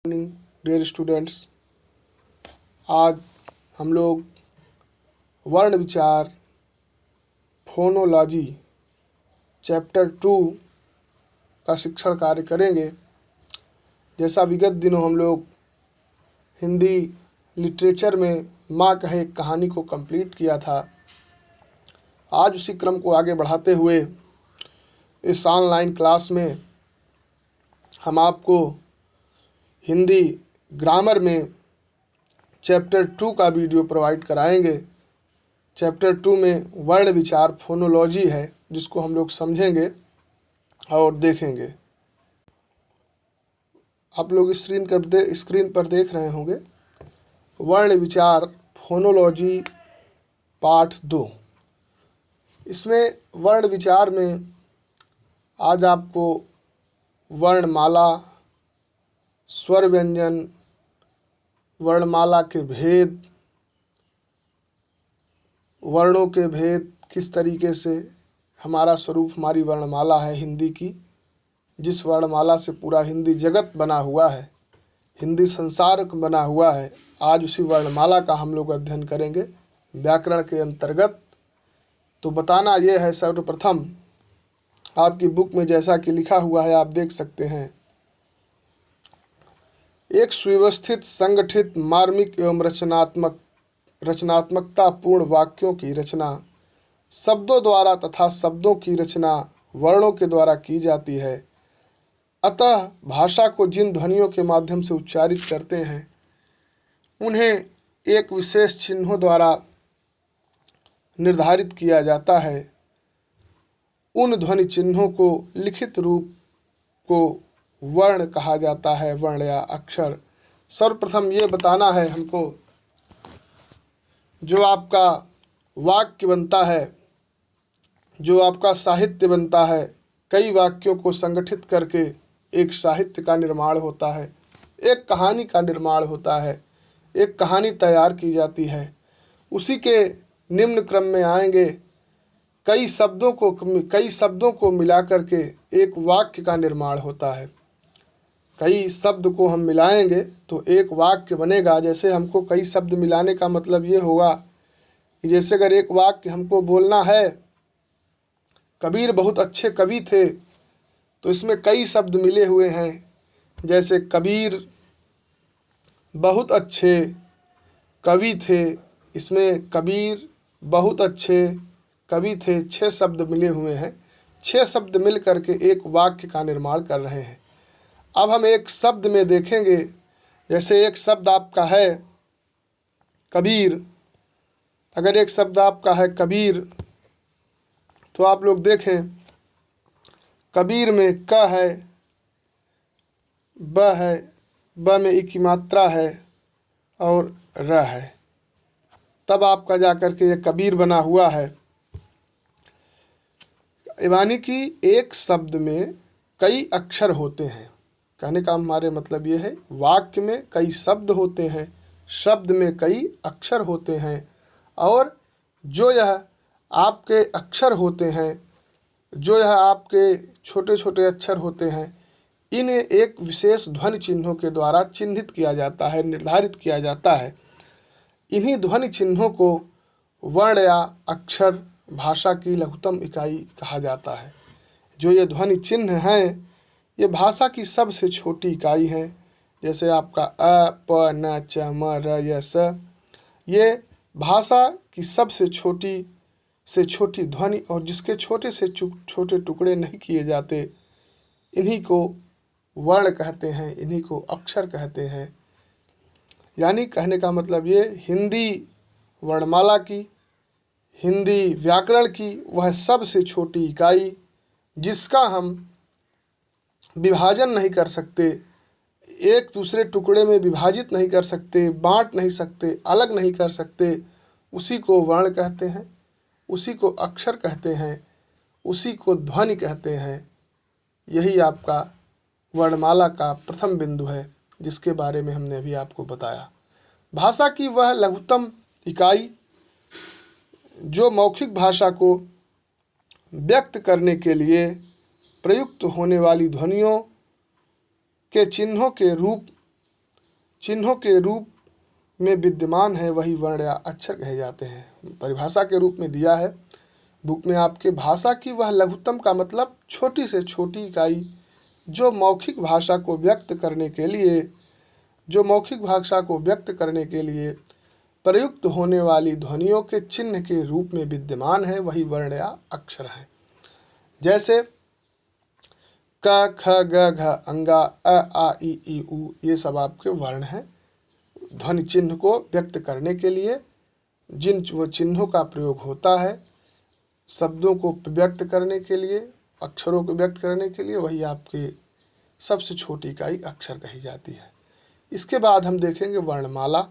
Morning dear students. आज हम लोग वर्ण विचार फोनोलॉजी चैप्टर 2 का शिक्षण कार्य करेंगे। जैसा विगत दिनों हम लोग हिंदी लिटरेचर में माँ कहे एक कहानी को कंप्लीट किया था, आज उसी क्रम को आगे बढ़ाते हुए इस ऑनलाइन क्लास में हम आपको हिंदी ग्रामर में चैप्टर 2 का वीडियो प्रोवाइड कराएंगे। चैप्टर 2 में वर्ण विचार फोनोलॉजी है, जिसको हम लोग समझेंगे और देखेंगे। आप लोग स्क्रीन पर देख रहे होंगे वर्ण विचार फोनोलॉजी पार्ट 2। इसमें वर्ण विचार में आज आपको वर्णमाला, स्वर व्यंजन, वर्णमाला के भेद, वर्णों के भेद, किस तरीके से हमारा स्वरूप, हमारी वर्णमाला है हिंदी की, जिस वर्णमाला से पूरा हिंदी जगत बना हुआ है, हिंदी संसार बना हुआ है, आज उसी वर्णमाला का हम लोग अध्ययन करेंगे व्याकरण के अंतर्गत। तो बताना ये है, सर्वप्रथम आपकी बुक में जैसा कि लिखा हुआ है आप देख सकते हैं, एक सुव्यवस्थित, संगठित, मार्मिक एवं रचनात्मकता पूर्ण वाक्यों की रचना शब्दों द्वारा तथा शब्दों की रचना वर्णों के द्वारा की जाती है। अतः भाषा को जिन ध्वनियों के माध्यम से उच्चारित करते हैं उन्हें एक विशेष चिन्हों द्वारा निर्धारित किया जाता है। उन ध्वनि चिन्हों को लिखित रूप को वर्ण कहा जाता है, वर्ण या अक्षर। सर्वप्रथम ये बताना है हमको, जो आपका वाक्य बनता है, जो आपका साहित्य बनता है, कई वाक्यों को संगठित करके एक साहित्य का निर्माण होता है, एक कहानी का निर्माण होता है, एक कहानी तैयार की जाती है। उसी के निम्न क्रम में आएंगे कई शब्दों को मिला करके एक वाक्य का निर्माण होता है। कई शब्द को हम मिलाएंगे तो एक वाक्य बनेगा। जैसे हमको कई शब्द मिलाने का मतलब ये होगा कि जैसे अगर एक वाक्य हमको बोलना है, कबीर बहुत अच्छे कवि थे, तो इसमें कई शब्द मिले हुए हैं। जैसे कबीर बहुत अच्छे कवि थे, इसमें कबीर बहुत अच्छे कवि थे, 6 शब्द मिले हुए हैं। 6 शब्द मिल करके एक वाक्य का निर्माण कर रहे हैं। अब हम एक शब्द में देखेंगे, जैसे एक शब्द आपका है कबीर। अगर एक शब्द आपका है कबीर, तो आप लोग देखें कबीर में क है, ब है, ब में ई की मात्रा है और र है, तब आपका जाकर के ये कबीर बना हुआ है। यानी कि एक शब्द में कई अक्षर होते हैं। कहने का हमारे मतलब ये है, वाक्य में कई शब्द होते हैं, शब्द में कई अक्षर होते हैं, और जो यह आपके अक्षर होते हैं, जो यह आपके छोटे छोटे अक्षर होते हैं, इन्हें एक विशेष ध्वनि चिन्हों के द्वारा चिन्हित किया जाता है, निर्धारित किया जाता है। इन्हीं ध्वनि चिन्हों को वर्ण या अक्षर भाषा की लघुतम इकाई कहा जाता है। जो ये ध्वनि चिन्ह हैं, ये भाषा की सबसे छोटी इकाई है। जैसे आपका अ, प, न, च, म, र, य, स, ये भाषा की सबसे छोटी ध्वनि और जिसके छोटे से छोटे टुकड़े नहीं किए जाते, इन्हीं को वर्ण कहते हैं, इन्हीं को अक्षर कहते हैं। यानी कहने का मतलब ये, हिंदी वर्णमाला की, हिंदी व्याकरण की वह सबसे छोटी इकाई जिसका हम विभाजन नहीं कर सकते, एक दूसरे टुकड़े में विभाजित नहीं कर सकते, बांट नहीं सकते, अलग नहीं कर सकते, उसी को वर्ण कहते हैं, उसी को अक्षर कहते हैं, उसी को ध्वनि कहते हैं। यही आपका वर्णमाला का प्रथम बिंदु है, जिसके बारे में हमने अभी आपको बताया। भाषा की वह लघुतम इकाई जो मौखिक भाषा को व्यक्त करने के लिए प्रयुक्त होने वाली ध्वनियों के चिन्हों के रूप चिन्हों के रूप में विद्यमान है वही वर्ण या अक्षर कहे जाते हैं। परिभाषा के रूप में दिया है बुक में आपके, भाषा की वह लघुत्तम का मतलब छोटी से छोटी इकाई जो मौखिक भाषा को व्यक्त करने के लिए प्रयुक्त होने वाली ध्वनियों के चिन्ह के रूप में विद्यमान है वही वर्ण या अक्षर है। जैसे क ख ग घ अंगा अ आ ई उ, ये सब आपके वर्ण हैं। ध्वनि चिन्ह को व्यक्त करने के लिए जिन वो चिन्हों का प्रयोग होता है, शब्दों को व्यक्त करने के लिए, अक्षरों को व्यक्त करने के लिए, वही आपके सबसे छोटी इकाई अक्षर कही जाती है। इसके बाद हम देखेंगे वर्णमाला।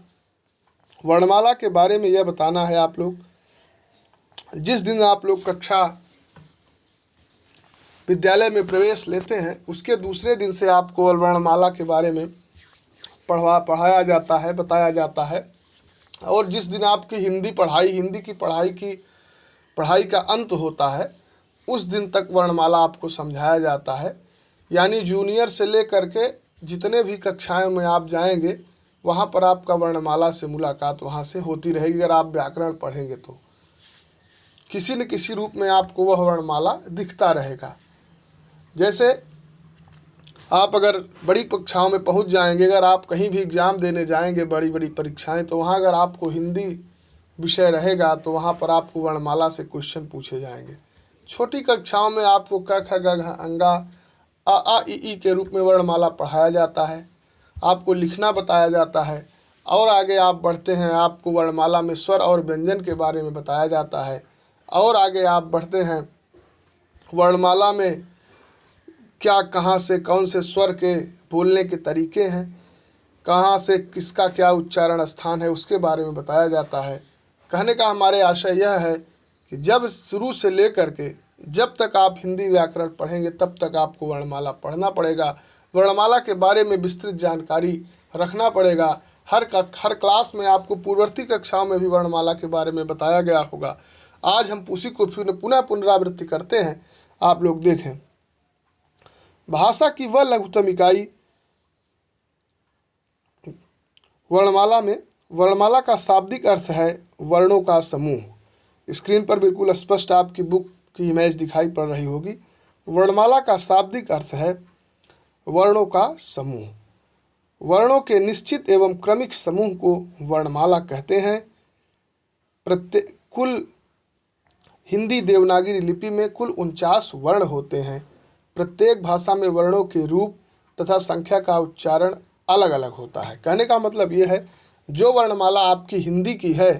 वर्णमाला के बारे में यह बताना है आप लोग, जिस दिन आप लोग कक्षा विद्यालय में प्रवेश लेते हैं उसके दूसरे दिन से आपको वर्णमाला के बारे में पढ़ाया जाता है, बताया जाता है। और जिस दिन आपकी हिंदी की पढ़ाई का अंत होता है उस दिन तक वर्णमाला आपको समझाया जाता है। यानी जूनियर से लेकर के जितने भी कक्षाएं में आप जाएंगे वहाँ पर आपका वर्णमाला से मुलाकात वहाँ से होती रहेगी। अगर आप व्याकरण पढ़ेंगे तो किसी न किसी रूप में आपको वह वर्णमाला दिखता रहेगा। जैसे आप अगर बड़ी कक्षाओं में पहुँच जाएंगे, अगर आप कहीं भी एग्ज़ाम देने जाएंगे बड़ी बड़ी परीक्षाएं, तो वहाँ अगर आपको हिंदी विषय रहेगा तो वहाँ पर आपको वर्णमाला से क्वेश्चन पूछे जाएंगे। छोटी कक्षाओं में आपको क ख ग घ अंगा अ आ ई के रूप में वर्णमाला पढ़ाया जाता है, आपको लिखना बताया जाता है। और आगे आप बढ़ते हैं, आपको वर्णमाला में स्वर और व्यंजन के बारे में बताया जाता है। और आगे आप बढ़ते हैं, वर्णमाला में क्या कहाँ से कौन से स्वर के बोलने के तरीके हैं, कहाँ से किसका क्या उच्चारण स्थान है, उसके बारे में बताया जाता है। कहने का हमारे आशय यह है कि जब शुरू से लेकर के जब तक आप हिंदी व्याकरण पढ़ेंगे तब तक आपको वर्णमाला पढ़ना पड़ेगा। वर्णमाला के बारे में विस्तृत जानकारी रखना पड़ेगा। हर क्लास में आपको पूर्ववर्ती कक्षाओं में भी वर्णमाला के बारे में बताया गया होगा। आज हम उसी को फिर पुनः पुनरावृत्ति करते हैं। आप लोग देखें, भाषा की वह लघुत्तम इकाई वर्णमाला का शाब्दिक अर्थ है वर्णों का समूह। स्क्रीन पर बिल्कुल स्पष्ट आपकी बुक की इमेज दिखाई पड़ रही होगी। वर्णमाला का शाब्दिक अर्थ है वर्णों का समूह। वर्णों के निश्चित एवं क्रमिक समूह को वर्णमाला कहते हैं। कुल हिंदी देवनागरी लिपि में कुल 49 वर्ण होते हैं। प्रत्येक भाषा में वर्णों के रूप तथा संख्या का उच्चारण अलग अलग होता है। कहने का मतलब ये है, जो वर्णमाला आपकी हिंदी की है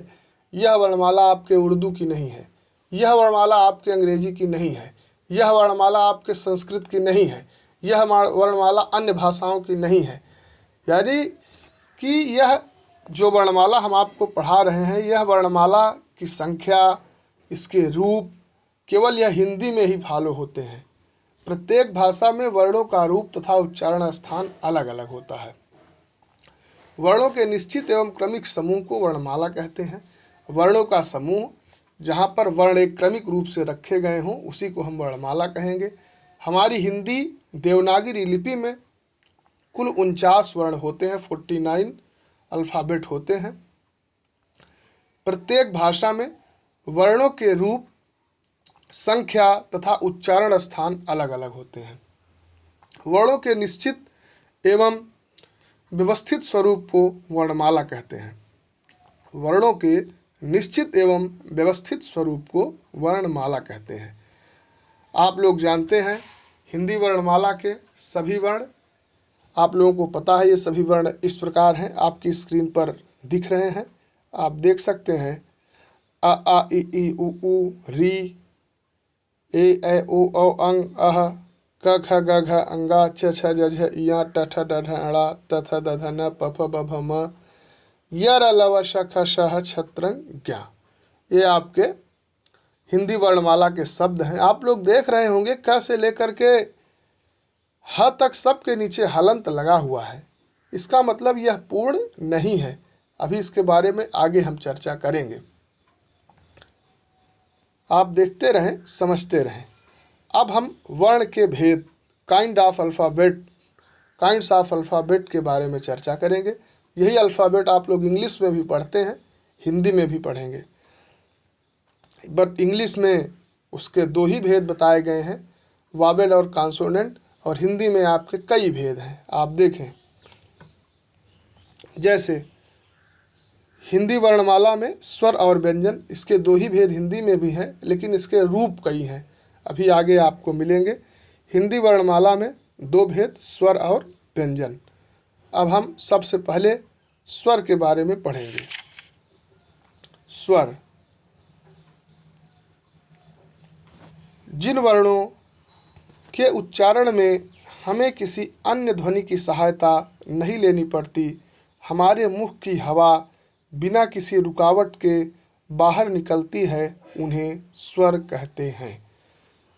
यह वर्णमाला आपके उर्दू की नहीं है, यह वर्णमाला आपके अंग्रेजी की नहीं है, यह वर्णमाला आपके संस्कृत की नहीं है, यह वर्णमाला अन्य भाषाओं की नहीं है। यानी कि यह जो वर्णमाला हम आपको पढ़ा रहे हैं, यह वर्णमाला की संख्या, इसके रूप केवल यह हिंदी में ही फॉलो होते हैं। प्रत्येक भाषा में वर्णों का रूप तथा उच्चारण स्थान अलग अलग होता है। वर्णों के निश्चित एवं क्रमिक समूह को वर्णमाला कहते हैं। वर्णों का समूह जहाँ पर वर्ण एक क्रमिक रूप से रखे गए हों उसी को हम वर्णमाला कहेंगे। हमारी हिंदी देवनागरी लिपि में कुल 49 वर्ण होते हैं, 49 अल्फ़ाबेट होते हैं। प्रत्येक भाषा में वर्णों के रूप, संख्या तथा उच्चारण स्थान अलग अलग होते हैं। वर्णों के निश्चित एवं व्यवस्थित स्वरूप को वर्णमाला कहते हैं। वर्णों के निश्चित एवं व्यवस्थित स्वरूप को वर्णमाला कहते हैं। आप लोग जानते हैं हिंदी वर्णमाला के सभी वर्ण, आप लोगों को पता है ये सभी वर्ण इस प्रकार हैं, आपकी स्क्रीन पर दिख रहे हैं, आप देख सकते हैं। अ आ ई उ ऊ री, ए ऐ ओ औ अंग अह, क ख ग घ अंगा, च छ ज झ इया, ट ठ ड ढ ण, त थ द ध न, प फ ब भ म, य र ल व श ख श ह छत्रंग ज्ञा। ये आपके हिंदी वर्णमाला के शब्द हैं। आप लोग देख रहे होंगे क से लेकर के ह तक सबके नीचे हलंत लगा हुआ है। इसका मतलब यह पूर्ण नहीं है। अभी इसके बारे में आगे हम चर्चा करेंगे। आप देखते रहें, समझते रहें। अब हम वर्ण के भेद, काइंड्स ऑफ अल्फ़ाबेट के बारे में चर्चा करेंगे। यही अल्फ़ाबेट आप लोग इंग्लिश में भी पढ़ते हैं, हिंदी में भी पढ़ेंगे, बट इंग्लिश में उसके 2 ही भेद बताए गए हैं, वावेल और कॉन्सोनेंट, और हिंदी में आपके कई भेद हैं। आप देखें, जैसे हिंदी वर्णमाला में स्वर और व्यंजन, इसके 2 ही भेद हिंदी में भी हैं, लेकिन इसके रूप कई हैं, अभी आगे आपको मिलेंगे। हिंदी वर्णमाला में 2 भेद, स्वर और व्यंजन। अब हम सबसे पहले स्वर के बारे में पढ़ेंगे। स्वर, जिन वर्णों के उच्चारण में हमें किसी अन्य ध्वनि की सहायता नहीं लेनी पड़ती, हमारे मुख की हवा बिना किसी रुकावट के बाहर निकलती है, उन्हें स्वर कहते हैं।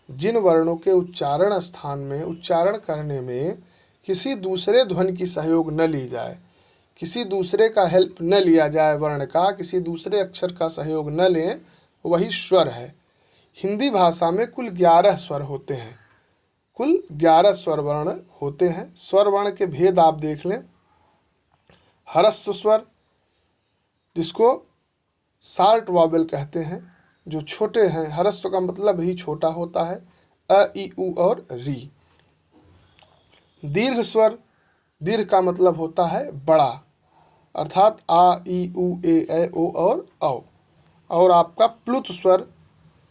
जिन वर्णों के उच्चारण स्थान में उच्चारण करने में किसी दूसरे ध्वनि की सहयोग न ली जाए, किसी दूसरे का हेल्प न लिया जाए, वर्ण का किसी दूसरे अक्षर का सहयोग न लें, वही स्वर है। हिंदी भाषा में कुल 11 स्वर होते हैं, कुल 11 स्वर वर्ण होते हैं। स्वर वर्ण के भेद आप देख लें। ह्रस्व स्वर, जिसको शार्ट वॉवेल कहते हैं, जो छोटे हैं, ह्रस्व का मतलब ही छोटा होता है, अ, ई, उ और री। दीर्घ स्वर, दीर्घ का मतलब होता है बड़ा, अर्थात आ, ई, उ, ए, ओ और औ। और आपका प्लुत स्वर,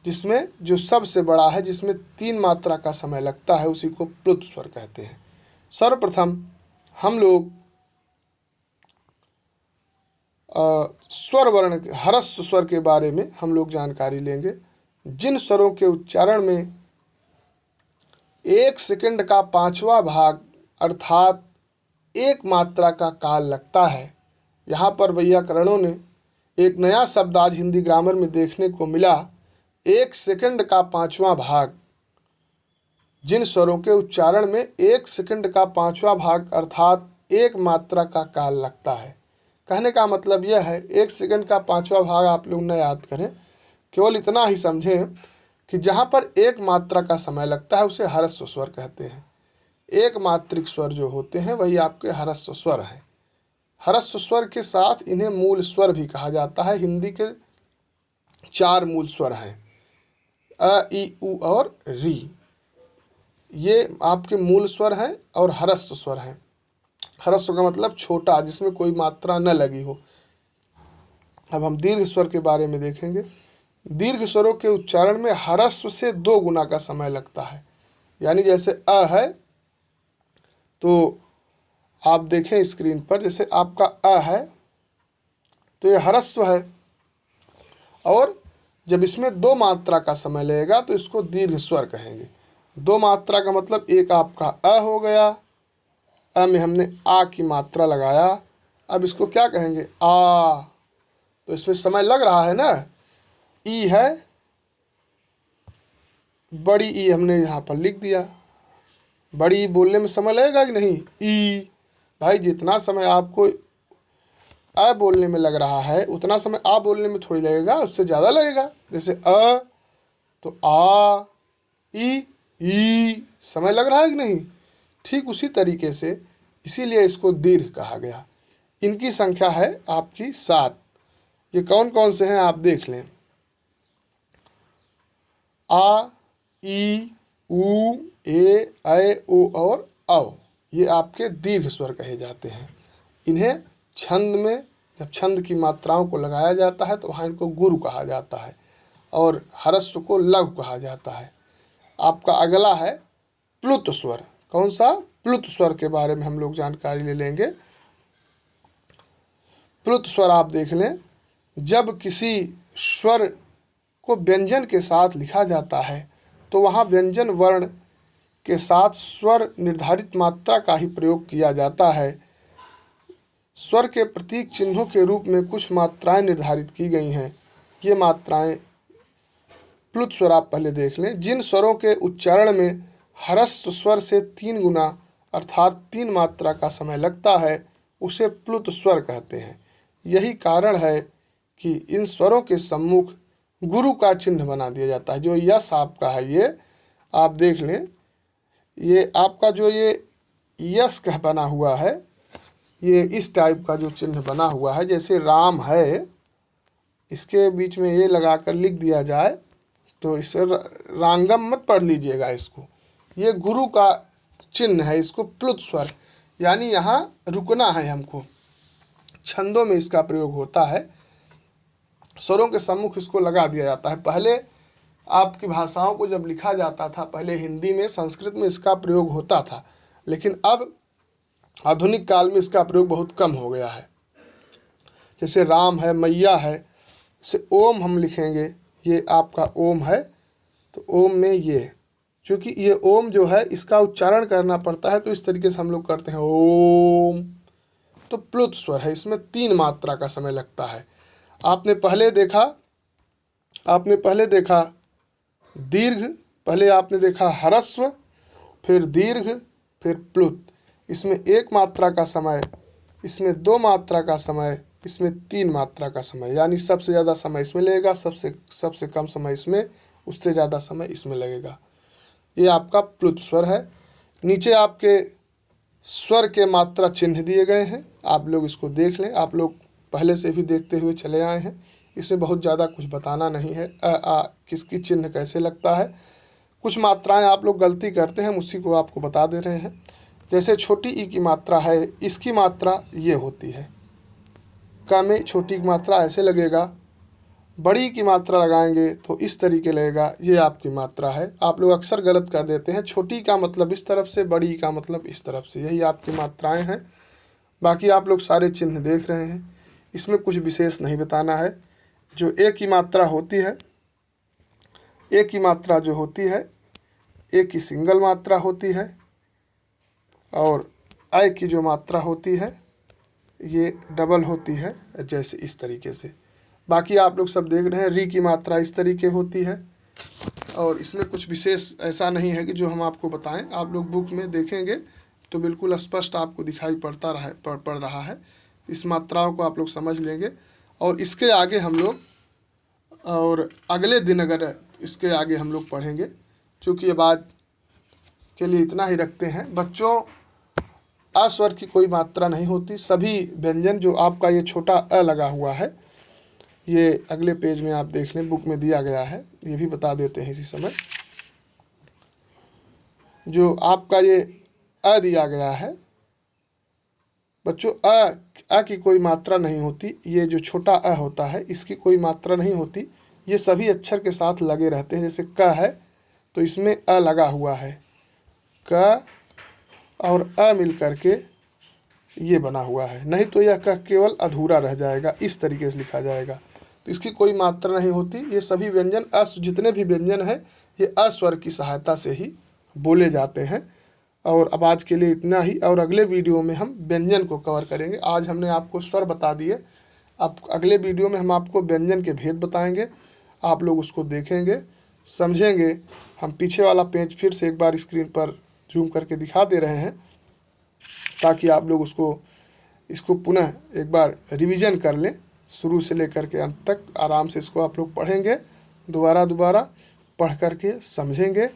जिसमें जो सबसे बड़ा है, जिसमें 3 मात्रा का समय लगता है, उसी को प्लुत स्वर कहते हैं। सर्वप्रथम हम लोग स्वर वर्ण, ह्रस्व स्वर के बारे में हम लोग जानकारी लेंगे। जिन स्वरों के उच्चारण में 1 सेकंड का 5वां भाग अर्थात 1 मात्रा का काल लगता है। यहाँ पर वैयाकरणों ने एक नया शब्द आज हिंदी ग्रामर में देखने को मिला, 1 सेकंड का 5वां भाग। जिन स्वरों के उच्चारण में 1 सेकंड का 5वां भाग अर्थात 1 मात्रा का काल लगता है। कहने का मतलब यह है, 1 सेकंड का 5वां भाग आप लोग न याद करें, केवल इतना ही समझें कि जहाँ पर 1 मात्रा का समय लगता है उसे ह्रस्व स्वर कहते हैं। 1 मात्रिक स्वर जो होते हैं वही आपके ह्रस्व स्वर हैं। ह्रस्व स्वर के साथ इन्हें मूल स्वर भी कहा जाता है। हिंदी के 4 मूल स्वर हैं, अ, ई, उ और री। ये आपके मूल स्वर हैं और ह्रस्व स्वर हैं। ह्रस्व का मतलब छोटा, जिसमें कोई मात्रा न लगी हो। अब हम दीर्घ स्वर के बारे में देखेंगे। दीर्घ स्वरों के उच्चारण में ह्रस्व से 2 गुना का समय लगता है। यानी जैसे अ है, तो आप देखें स्क्रीन पर, जैसे आपका अ है तो ये ह्रस्व है, और जब इसमें 2 मात्रा का समय लगेगा तो इसको दीर्घ स्वर कहेंगे। 2 मात्रा का मतलब एक आपका अ हो गया, अ में हमने आ की मात्रा लगाया, अब इसको क्या कहेंगे, आ, तो इसमें समय लग रहा है ना। ई है, बड़ी ई हमने यहाँ पर लिख दिया, बड़ी ई बोलने में समय लगेगा कि नहीं, ई। भाई जितना समय आपको अ बोलने में लग रहा है उतना समय आ बोलने में थोड़ी लगेगा, उससे ज़्यादा लगेगा। जैसे अ तो आ, ई समय लग रहा है कि नहीं। ठीक उसी तरीके से, इसीलिए इसको दीर्घ कहा गया। इनकी संख्या है आपकी 7। ये कौन कौन से हैं आप देख लें। आ, ई, उ, ए, ऐ, ओ और औ, ये आपके दीर्घ स्वर कहे जाते हैं। इन्हें छंद में, जब छंद की मात्राओं को लगाया जाता है तो वहाँ इनको गुरु कहा जाता है, और ह्रस्व को लघु कहा जाता है। आपका अगला है प्लुत स्वर। कौन सा, प्लुत स्वर के बारे में हम लोग जानकारी ले लेंगे। प्लुत स्वर आप देख लें, जब किसी स्वर को व्यंजन के साथ लिखा जाता है तो वहाँ व्यंजन वर्ण के साथ स्वर निर्धारित मात्रा का ही प्रयोग किया जाता है। स्वर के प्रतीक चिन्हों के रूप में कुछ मात्राएं निर्धारित की गई हैं। ये मात्राएं प्लुत स्वर आप पहले देख लें। जिन स्वरों के उच्चारण में ह्रस्व स्वर से 3 गुना अर्थात 3 मात्रा का समय लगता है उसे प्लुत स्वर कहते हैं। यही कारण है कि इन स्वरों के सम्मुख गुरु का चिन्ह बना दिया जाता है। जो यस आपका है, ये आप देख लें, ये आपका जो ये यस कह बना हुआ है, ये इस टाइप का जो चिन्ह बना हुआ है, जैसे राम है, इसके बीच में ये लगाकर लिख दिया जाए तो इसे रांगम मत पढ़ लीजिएगा इसको। ये गुरु का चिन्ह है, इसको प्लुत स्वर, यानी यहाँ रुकना है हमको। छंदों में इसका प्रयोग होता है, स्वरों के सम्मुख इसको लगा दिया जाता है। पहले आपकी भाषाओं को जब लिखा जाता था, पहले हिंदी में, संस्कृत में इसका प्रयोग होता था, लेकिन अब आधुनिक काल में इसका प्रयोग बहुत कम हो गया है। जैसे राम है, मैया है, इसे ओम हम लिखेंगे, ये आपका ओम है, तो ओम में ये, क्योंकि ये ओम जो है इसका उच्चारण करना पड़ता है, तो इस तरीके से हम लोग करते हैं ओम। तो प्लुत स्वर है, इसमें 3 मात्रा का समय लगता है। आपने पहले देखा दीर्घ, पहले आपने देखा ह्रस्व, फिर दीर्घ, फिर प्लुत। इसमें 1 मात्रा का समय, इसमें 2 मात्रा का समय, इसमें 3 मात्रा का समय, यानी सबसे ज़्यादा समय इसमें लगेगा, सबसे कम समय इसमें, उससे ज़्यादा समय इसमें लगेगा। ये आपका प्लुत स्वर है। नीचे आपके स्वर के मात्रा चिन्ह दिए गए हैं, आप लोग इसको देख लें। आप लोग पहले से भी देखते हुए चले आए हैं, इसमें बहुत ज़्यादा कुछ बताना नहीं है। किसकी चिन्ह कैसे लगता है। कुछ मात्राएं आप लोग गलती करते हैं, हम उसी को आपको बता दे रहे हैं। जैसे छोटी ई की मात्रा है, इसकी मात्रा ये होती है, क में छोटी की मात्रा ऐसे लगेगा। बड़ी की मात्रा लगाएंगे तो इस तरीके लगेगा, ये आपकी मात्रा है। आप लोग अक्सर गलत कर देते हैं, छोटी का मतलब इस तरफ से, बड़ी का मतलब इस तरफ से, यही आपकी मात्राएं हैं। बाकी आप लोग सारे चिन्ह देख रहे हैं, इसमें कुछ विशेष नहीं बताना है। जो ए की मात्रा होती है, ए की मात्रा जो होती है, ए की सिंगल मात्रा होती है, और ऐ की जो मात्रा होती है ये डबल होती है, जैसे इस तरीके से। बाकी आप लोग सब देख रहे हैं, री की मात्रा इस तरीके होती है, और इसमें कुछ विशेष ऐसा नहीं है कि जो हम आपको बताएं। आप लोग बुक में देखेंगे तो बिल्कुल स्पष्ट आपको दिखाई पड़ रहा है। इस मात्राओं को आप लोग समझ लेंगे, और इसके आगे हम लोग, और अगले दिन अगर इसके आगे हम लोग पढ़ेंगे, क्योंकि अब आज के लिए इतना ही रखते हैं। बच्चों, अस्वर की कोई मात्रा नहीं होती। सभी व्यंजन, जो आपका ये छोटा अ लगा हुआ है, ये अगले पेज में आप देख लें, बुक में दिया गया है, ये भी बता देते हैं इसी समय। जो आपका ये अ दिया गया है बच्चों, अ की कोई मात्रा नहीं होती। ये जो छोटा अ होता है, इसकी कोई मात्रा नहीं होती। ये सभी अक्षर के साथ लगे रहते हैं। जैसे क है तो इसमें अ लगा हुआ है, क और अ मिल करके ये बना हुआ है, नहीं तो यह क केवल अधूरा रह जाएगा, इस तरीके से लिखा जाएगा। तो इसकी कोई मात्रा नहीं होती। ये सभी व्यंजन जितने भी व्यंजन हैं, ये अस्वर की सहायता से ही बोले जाते हैं। और अब आज के लिए इतना ही, और अगले वीडियो में हम व्यंजन को कवर करेंगे। आज हमने आपको स्वर बता दिए, अब अगले वीडियो में हम आपको व्यंजन के भेद बताएंगे। आप लोग उसको देखेंगे, समझेंगे। हम पीछे वाला पेज फिर से एक बार स्क्रीन पर जूम करके दिखा दे रहे हैं, ताकि आप लोग इसको पुनः एक बार रिवीजन कर लें, शुरू से लेकर के अंत तक आराम से इसको आप लोग पढ़ेंगे, दोबारा पढ़ करके समझेंगे।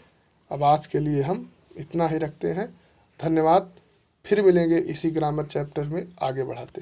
अब आज के लिए हम इतना ही रखते हैं। धन्यवाद। फिर मिलेंगे इसी ग्रामर चैप्टर में आगे बढ़ाते हुए।